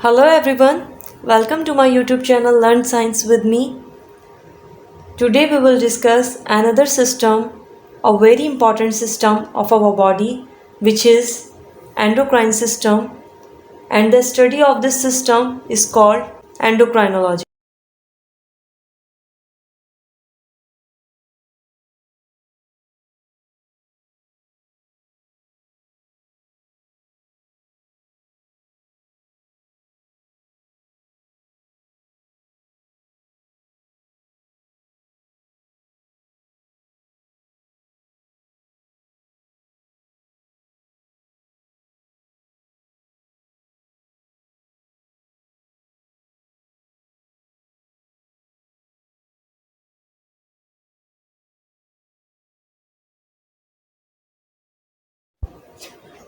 Hello everyone, welcome to my YouTube channel Learn Science with me. Today we will discuss another system, a very important system of our body, which is endocrine system, and the study of this system is called endocrinology.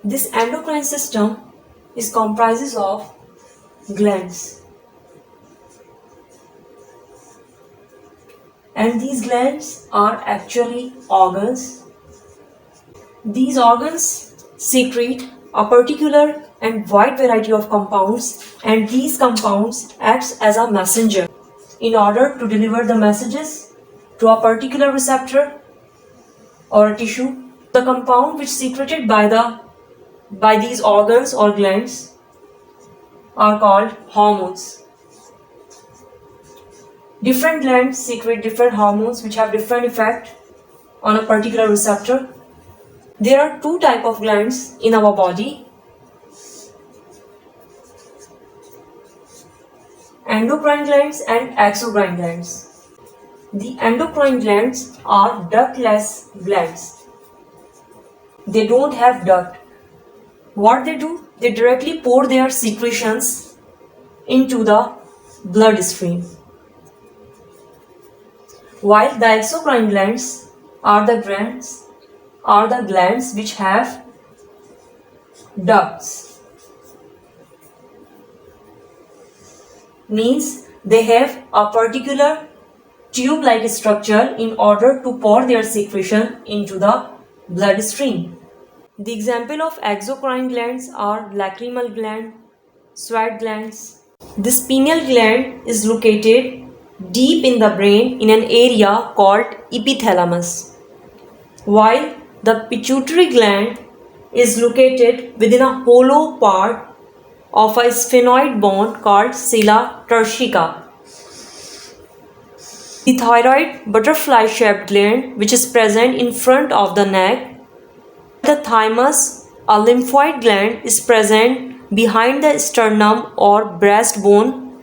This endocrine system is comprises of glands, and these glands are actually organs. These organs secrete a particular and wide variety of compounds, and these compounds acts as a messenger in order to deliver the messages to a particular receptor or a tissue. The compound which secreted by these organs or glands are called hormones. Different glands secrete different hormones which have different effect on a particular receptor. There are two types of glands in our body: endocrine glands and exocrine glands. The endocrine glands are ductless glands. They don't have duct. What they do? They directly pour their secretions into the bloodstream. While the exocrine glands are the glands which have ducts. Means they have a particular tube-like structure in order to pour their secretion into the bloodstream. The example of exocrine glands are lacrimal gland, sweat glands. This pineal gland is located deep in the brain in an area called epithalamus, while the pituitary gland is located within a hollow part of a sphenoid bone called sella turcica. The thyroid butterfly-shaped gland, which is present in front of the neck. The thymus, a lymphoid gland, is present behind the sternum or breastbone.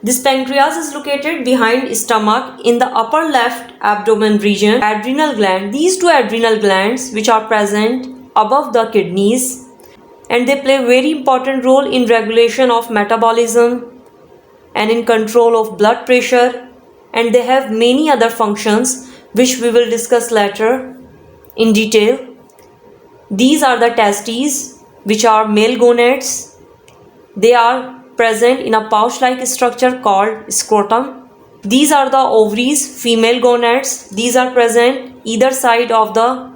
This pancreas is located behind stomach in the upper left abdomen region. Adrenal gland. These two adrenal glands which are present above the kidneys, and they play a very important role in regulation of metabolism and in control of blood pressure, and they have many other functions which we will discuss later in detail. These are the testes, which are male gonads. They are present in a pouch-like structure called scrotum. These are the ovaries, female gonads. These are present either side of the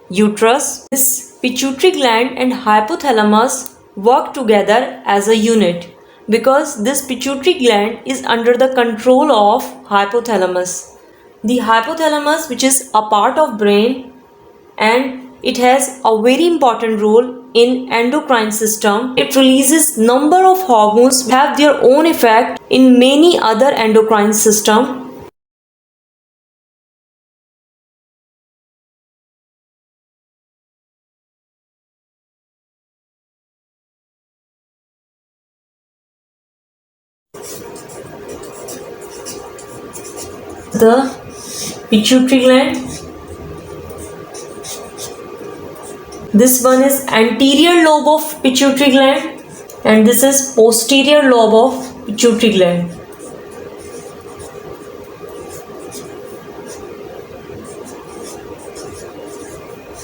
uterus. This pituitary gland and hypothalamus work together as a unit because this pituitary gland is under the control of hypothalamus. The hypothalamus, which is a part of brain, and it has a very important role in endocrine system. It releases number of hormones which have their own effect in many other endocrine system. The pituitary gland. This one is anterior lobe of pituitary gland, and this is posterior lobe of pituitary gland.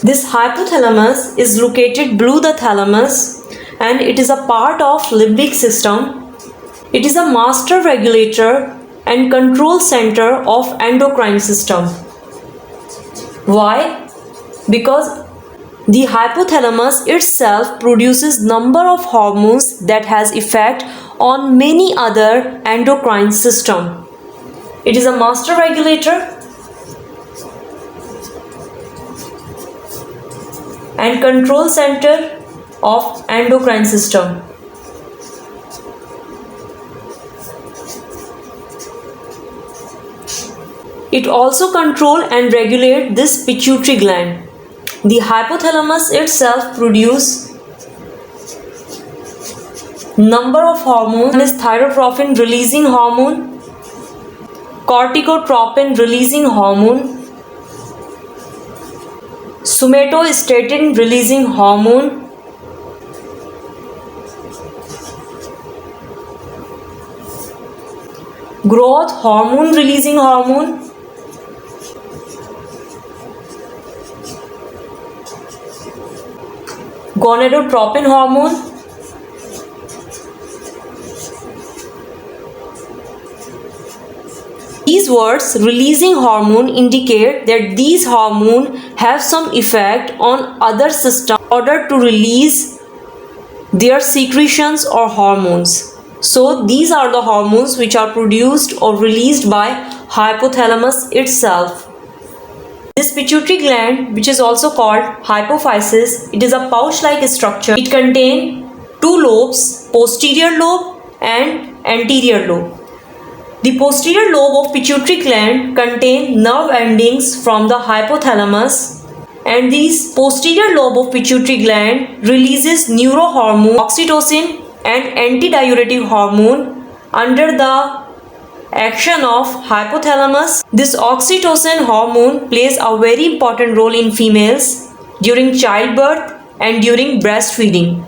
This hypothalamus is located below the thalamus, and it is a part of limbic system. It is a master regulator and control center of endocrine system. Why? Because the hypothalamus itself produces number of hormones that has effect on many other endocrine systems. It is a master regulator and control center of endocrine system. It also control and regulate this pituitary gland. The hypothalamus itself produce number of hormones. One is thyrotropin releasing hormone, corticotropin releasing hormone, somatostatin releasing hormone, growth hormone releasing hormone, gonadotropin hormone, these words releasing hormone indicate that these hormones have some effect on other systems in order to release their secretions or hormones. So these are the hormones which are produced or released by hypothalamus itself. This pituitary gland, which is also called hypophysis, it is a pouch-like structure. It contains two lobes, posterior lobe and anterior lobe. The posterior lobe of pituitary gland contains nerve endings from the hypothalamus, and this posterior lobe of pituitary gland releases neurohormone, oxytocin and antidiuretic hormone under the action of hypothalamus. This oxytocin hormone plays a very important role in females during childbirth and during breastfeeding.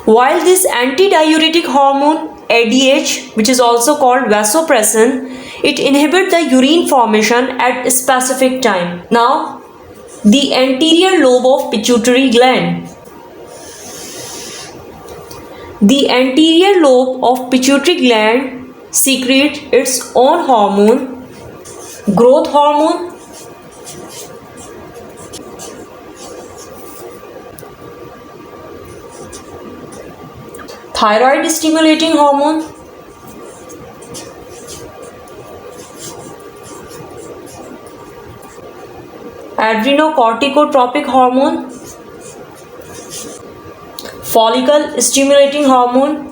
While this antidiuretic hormone ADH, which is also called vasopressin, it inhibits the urine formation at a specific time. Now, the anterior lobe of pituitary gland. The anterior lobe of pituitary gland secrete its own hormone, growth hormone, thyroid stimulating hormone, adrenocorticotropic hormone, follicle stimulating hormone,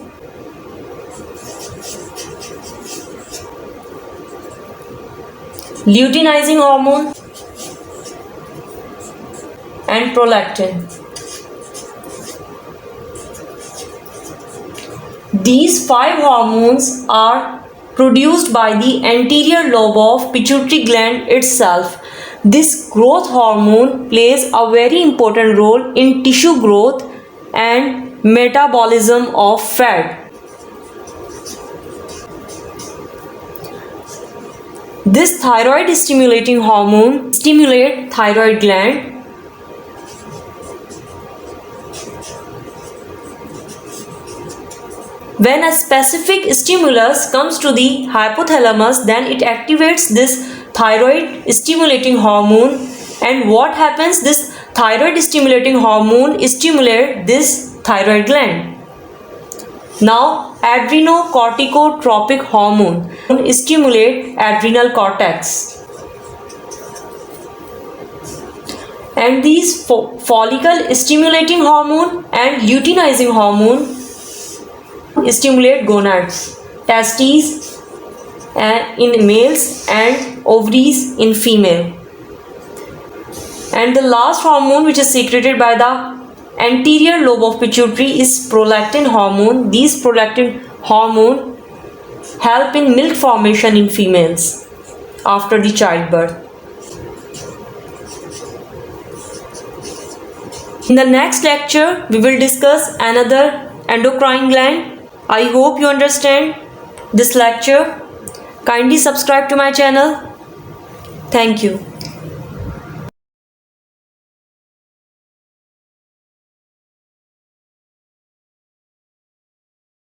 luteinizing hormone and prolactin. These 5 hormones are produced by the anterior lobe of pituitary gland itself. This growth hormone plays a very important role in tissue growth and metabolism of fat. This thyroid stimulating hormone stimulates thyroid gland. When a specific stimulus comes to the hypothalamus, then it activates this thyroid stimulating hormone. And what happens? This thyroid stimulating hormone stimulates this thyroid gland. Now, adrenocorticotropic hormone stimulates adrenal cortex. And these follicle stimulating hormone and luteinizing hormone stimulate gonads, testes in males and ovaries in female. And the last hormone which is secreted by the anterior lobe of pituitary is prolactin hormone. These prolactin hormone help in milk formation in females after the childbirth. In the next lecture, we will discuss another endocrine gland. I hope you understand this lecture. Kindly subscribe to my channel. Thank you.